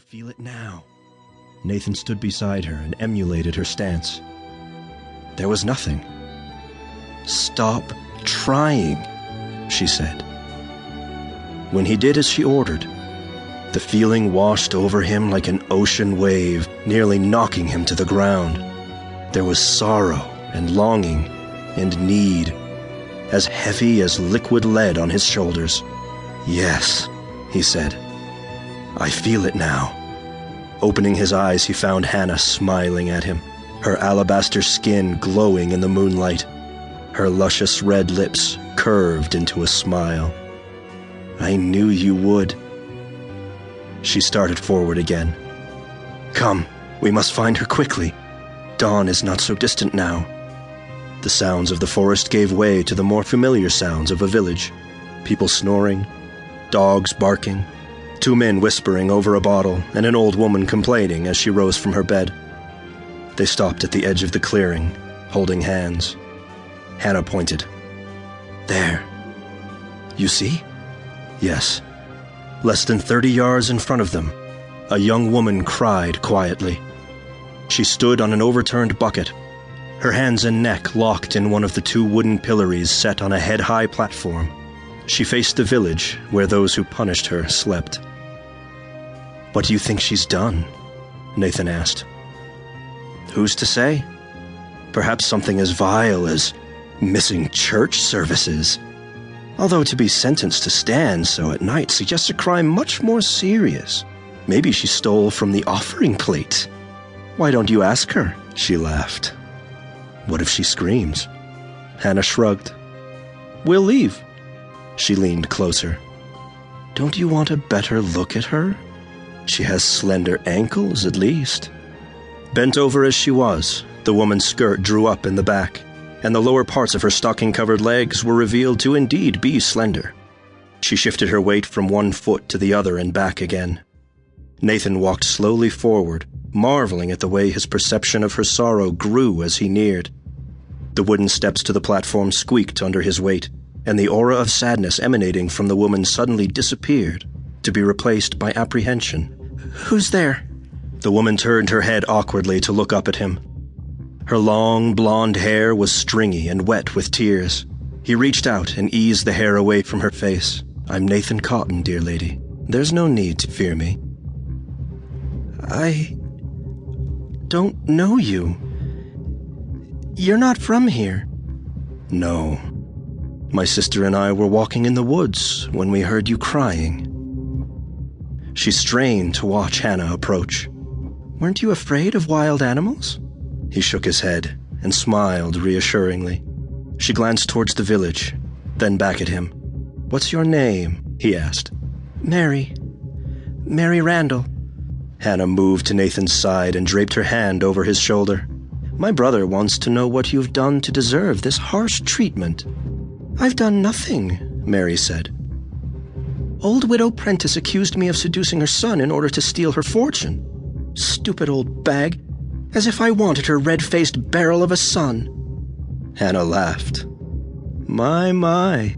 feel it now? Nathan stood beside her and emulated her stance. There was nothing. Stop trying, she said. When he did as she ordered, the feeling washed over him like an ocean wave, nearly knocking him to the ground. There was sorrow and longing and need, as heavy as liquid lead on his shoulders. Yes, he said. I feel it now. Opening his eyes, he found Hannah smiling at him, her alabaster skin glowing in the moonlight, her luscious red lips curved into a smile. I knew you would. She started forward again. Come, we must find her quickly. Dawn is not so distant now. The sounds of the forest gave way to the more familiar sounds of a village. People snoring, dogs barking, two men whispering over a bottle, and an old woman complaining as she rose from her bed. They stopped at the edge of the clearing, holding hands. Hannah pointed. There. You see? Yes. Less than 30 yards in front of them, a young woman cried quietly. She stood on an overturned bucket, her hands and neck locked in one of the two wooden pillories set on a head-high platform. She faced the village where those who punished her slept. What do you think she's done? Nathan asked. Who's to say? Perhaps something as vile as missing church services. Although to be sentenced to stand so at night suggests a crime much more serious. Maybe she stole from the offering plate. Why don't you ask her? She laughed. What if she screams? Hannah shrugged. We'll leave. She leaned closer. Don't you want a better look at her? She has slender ankles, at least. Bent over as she was, the woman's skirt drew up in the back, and the lower parts of her stocking-covered legs were revealed to indeed be slender. She shifted her weight from one foot to the other and back again. Nathan walked slowly forward, marveling at the way his perception of her sorrow grew as he neared. The wooden steps to the platform squeaked under his weight, and the aura of sadness emanating from the woman suddenly disappeared, to be replaced by apprehension. Who's there? The woman turned her head awkwardly to look up at him. Her long, blonde hair was stringy and wet with tears. He reached out and eased the hair away from her face. I'm Nathan Cotton, dear lady. There's no need to fear me. I don't know you. You're not from here. No. My sister and I were walking in the woods when we heard you crying. She strained to watch Hannah approach. Weren't you afraid of wild animals? He shook his head and smiled reassuringly. She glanced towards the village, then back at him. What's your name? He asked. Mary. Mary Randall. Hannah moved to Nathan's side and draped her hand over his shoulder. My brother wants to know what you've done to deserve this harsh treatment. I've done nothing, Mary said. Old widow Prentice accused me of seducing her son in order to steal her fortune. Stupid old bag. As if I wanted her red-faced barrel of a son. Hannah laughed. My.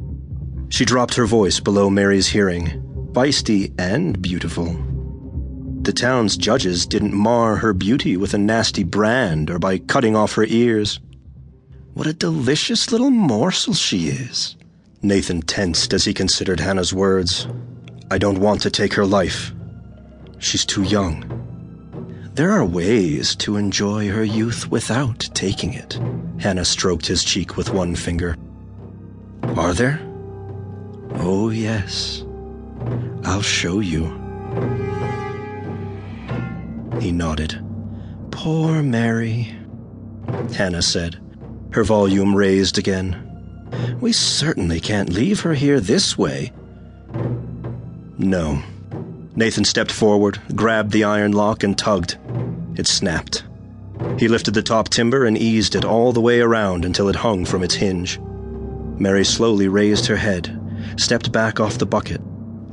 She dropped her voice below Mary's hearing, feisty and beautiful. The town's judges didn't mar her beauty with a nasty brand or by cutting off her ears. What a delicious little morsel she is. Nathan tensed as he considered Hannah's words. I don't want to take her life. She's too young. There are ways to enjoy her youth without taking it. Hannah stroked his cheek with one finger. Are there? Oh, yes. I'll show you. He nodded. Poor Mary, Hannah said, her volume raised again. We certainly can't leave her here this way. No. Nathan stepped forward, grabbed the iron lock, and tugged. It snapped. He lifted the top timber and eased it all the way around until it hung from its hinge. Mary slowly raised her head, stepped back off the bucket,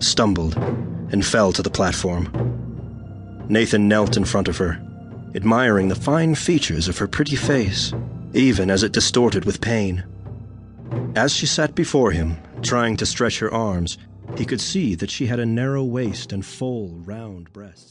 stumbled, and fell to the platform. Nathan knelt in front of her, admiring the fine features of her pretty face, even as it distorted with pain. As she sat before him, trying to stretch her arms, he could see that she had a narrow waist and full, round breasts.